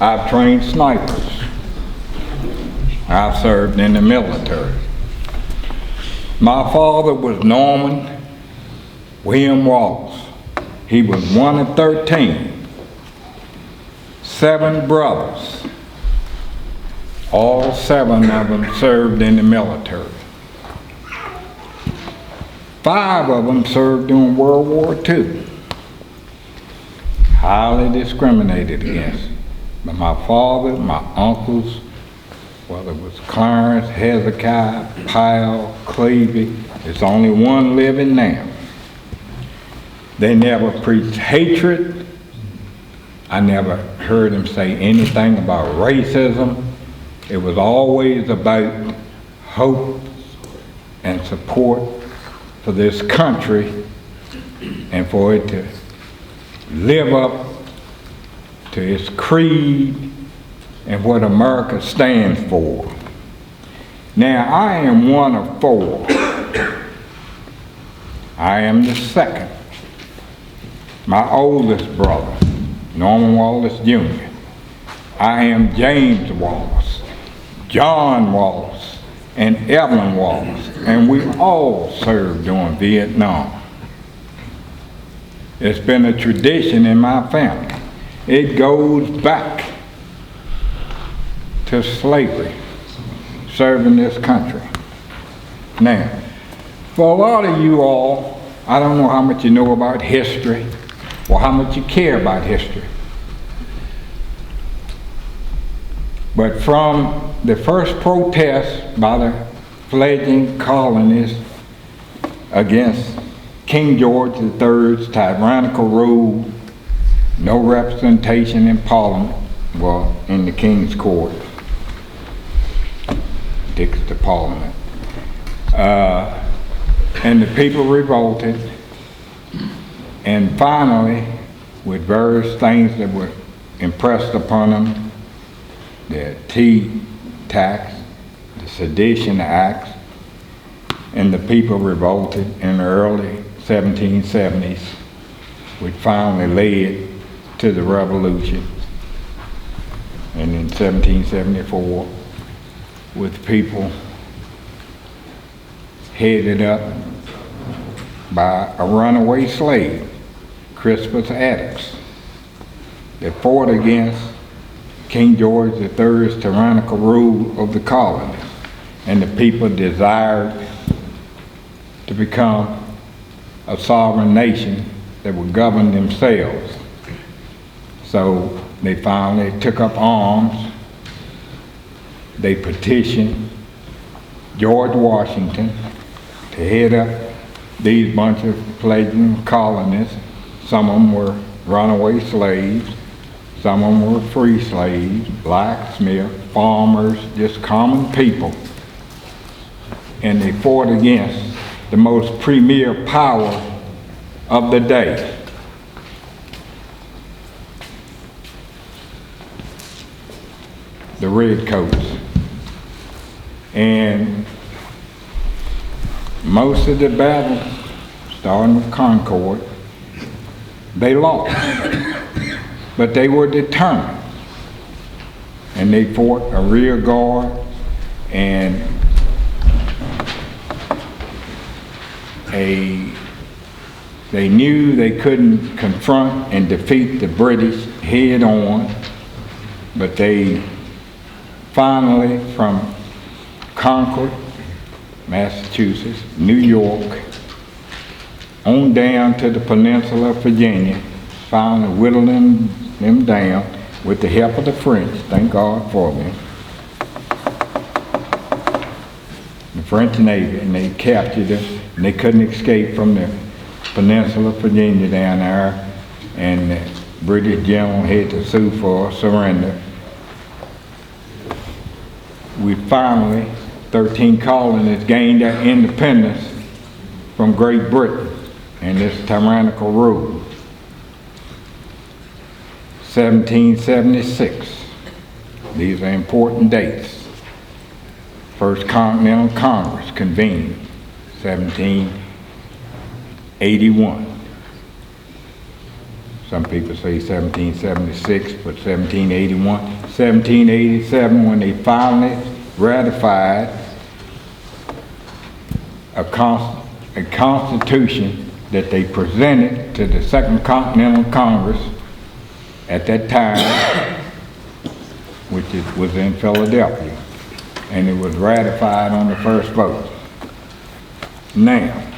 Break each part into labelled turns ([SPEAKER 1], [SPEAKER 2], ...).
[SPEAKER 1] I've trained snipers. I've served in the military. My father was Norman William Wallace. He was one of 13. 7 brothers. All 7 of them served in the military. 5 of them served during World War II. Highly discriminated against. But my father, my uncles, whether it was Clarence, Hezekiah, Powell, Clevey, there's only one living now. They never preached hatred. I never heard them say anything about racism. It was always about hope and support for this country and for it to live up to its creed and what America stands for. Now, I am one of 4. I am the second. My oldest brother, Norman Wallace Jr. I am James Wallace, John Wallace, and Evelyn Wallace, and we all served during Vietnam. It's been a tradition in my family. It goes back to slavery, serving this country. Now, for a lot of you all, I don't know how much you know about history or how much you care about history. But from the first protest by the fledgling colonists against King George III's tyrannical rule, no representation in Parliament, well, in the King's Court, dicks to Parliament, and the people revolted, and finally, with various things that were impressed upon them, the tea tax, the Sedition Acts, and the people revolted in the early 1770s, which finally led to the revolution. And in 1774, with people headed up by a runaway slave, Crispus Attucks, that fought against King George III's tyrannical rule of the colonies, and the people desired to become a sovereign nation that would govern themselves. So they finally took up arms. They petitioned George Washington to head up these bunch of fledgling colonists. Some of them were runaway slaves. Some of them were free slaves, blacksmiths, farmers, just common people. And they fought against the most premier power of the day. The Redcoats. And most of the battles, starting with Concord, they lost. But they were determined. And they fought a rear guard, and they knew they couldn't confront and defeat the British head on, but they finally, from Concord, Massachusetts, New York, on down to the peninsula of Virginia, finally whittling them down with the help of the French, thank God for them. The French Navy, and they captured them, and they couldn't escape from the peninsula of Virginia down there, and the British general had to sue for surrender. We finally, 13 colonies, gained their independence from Great Britain and this tyrannical rule. 1776, these are important dates. First Continental Congress convened, 1781. Some people say 1776, but 1781. 1787, when they finally ratified a constitution that they presented to the Second Continental Congress at that time, which was in Philadelphia, and it was ratified on the first vote. Now,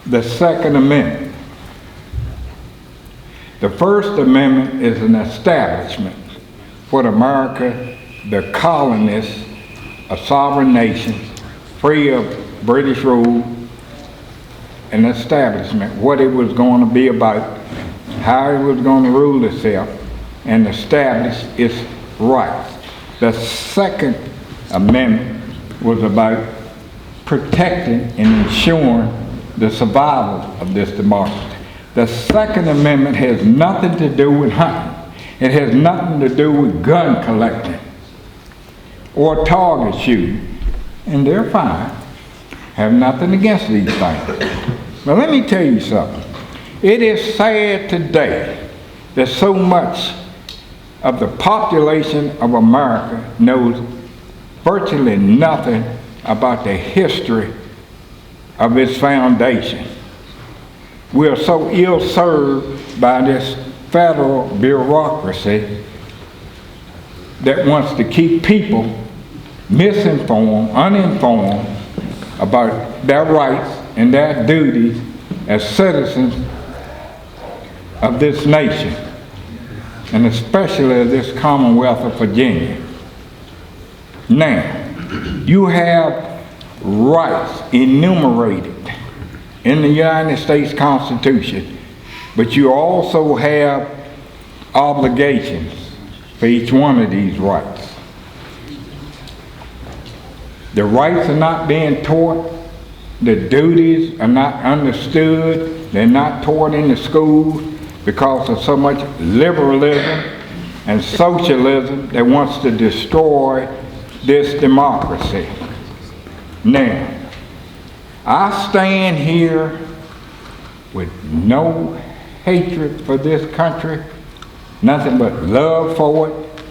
[SPEAKER 1] the Second Amendment. The First Amendment is an establishment for America, the colonists, a sovereign nation, free of British rule, an establishment, what it was going to be about, how it was going to rule itself, and establish its rights. The Second Amendment was about protecting and ensuring the survival of this democracy. The Second Amendment has nothing to do with hunting. It has nothing to do with gun collecting or target shooting. And they're fine. Have nothing against these things. But let me tell you something. It is sad today that so much of the population of America knows virtually nothing about the history of its foundation. We are so ill-served by this federal bureaucracy that wants to keep people misinformed, uninformed about their rights and their duties as citizens of this nation, and especially of this Commonwealth of Virginia. Now, you have rights enumerated in the United States Constitution, but you also have obligations for each one of these rights. The rights are not being taught, the duties are not understood, they're not taught in the schools because of so much liberalism and socialism that wants to destroy this democracy. Now, I stand here with no hatred for this country, nothing but love for it,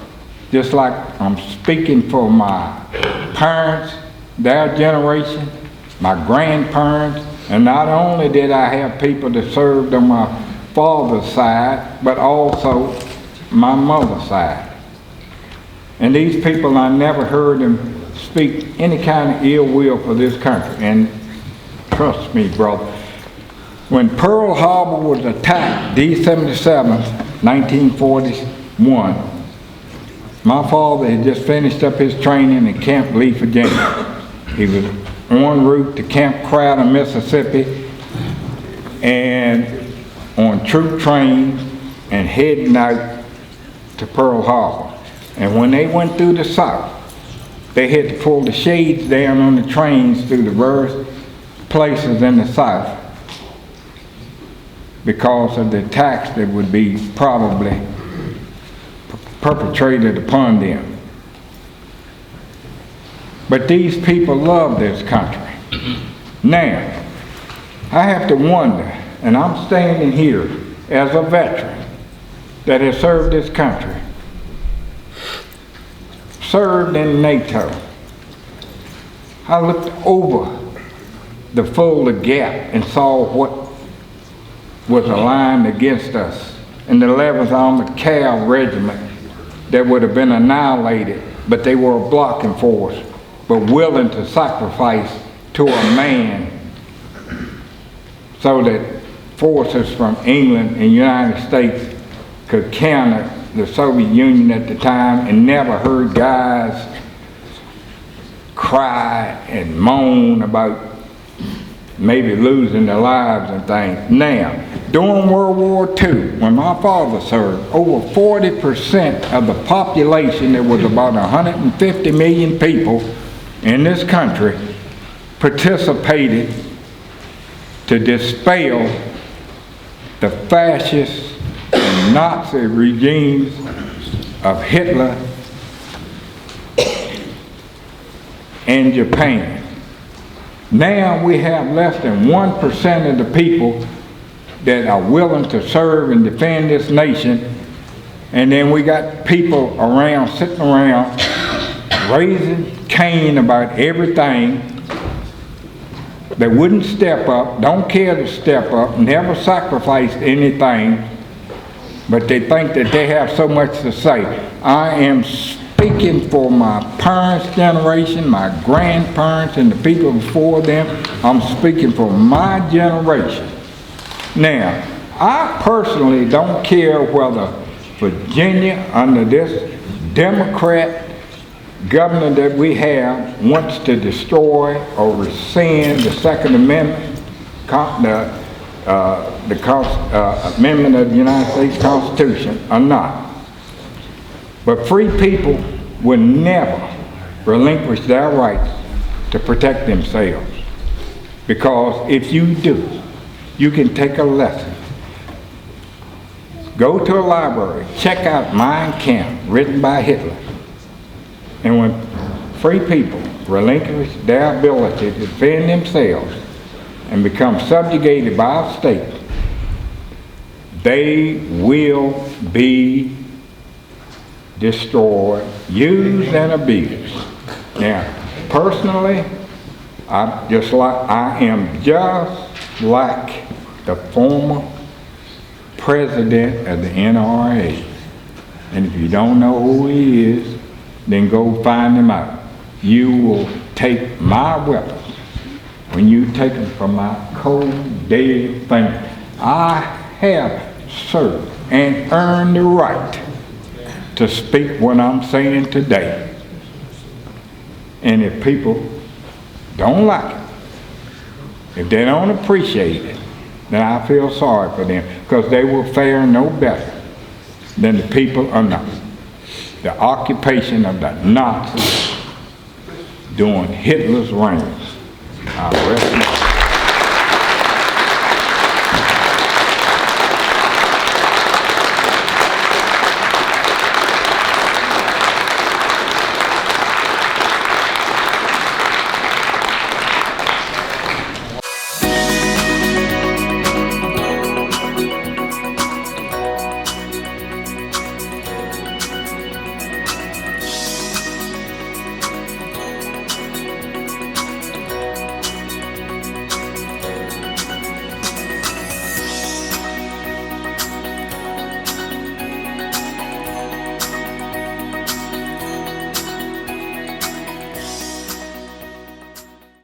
[SPEAKER 1] just like I'm speaking for my parents, their generation, my grandparents, and not only did I have people that served on my father's side, but also my mother's side. And these people, I never heard them speak any kind of ill will for this country. And trust me, brother, when Pearl Harbor was attacked, December 7th, 1941, my father had just finished up his training at Camp Lee, Virginia. He was en route to Camp Crowder, Mississippi, and on troop trains and heading out to Pearl Harbor. And when they went through the South, they had to pull the shades down on the trains through the various places in the South because of the attacks that would be probably perpetrated upon them. But these people love this country. Now, I have to wonder, and I'm standing here as a veteran that has served this country, served in NATO. I looked over the Fulda Gap and saw what was aligned against us in the 11th Armored Cavalry Regiment that would have been annihilated, but they were a blocking force, but willing to sacrifice to a man so that forces from England and United States could counter the Soviet Union at the time, and never heard guys cry and moan about maybe losing their lives and things. Now, during World War II, when my father served, over 40% of the population, there was about 150 million people in this country, participated to dispel the fascist and Nazi regimes of Hitler and Japan. Now we have less than 1% of the people that are willing to serve and defend this nation, and then we got people around, sitting around, raising Cain about everything, that wouldn't step up, don't care to step up, never sacrificed anything, but they think that they have so much to say. I am speaking for my parents' generation, my grandparents, and the people before them. I'm speaking for my generation. Now, I personally don't care whether Virginia, under this Democrat governor that we have, wants to destroy or rescind the Second Amendment, amendment of the United States Constitution or not. But free people will never relinquish their rights to protect themselves. Because if you do, you can take a lesson. Go to a library, check out Mein Kampf, written by Hitler. And when free people relinquish their ability to defend themselves and become subjugated by our state, they will be destroyed, used, and abused. Now, personally, I am just like the former president of the NRA. And if you don't know who he is, then go find him out. You will take my weapons when you take them from my cold, dead finger. I have served and earned the right to speak what I'm saying today. And if people don't like it, if they don't appreciate it, then I feel sorry for them, because they will fare no better than the people under the occupation of the Nazis during Hitler's reign. I rest my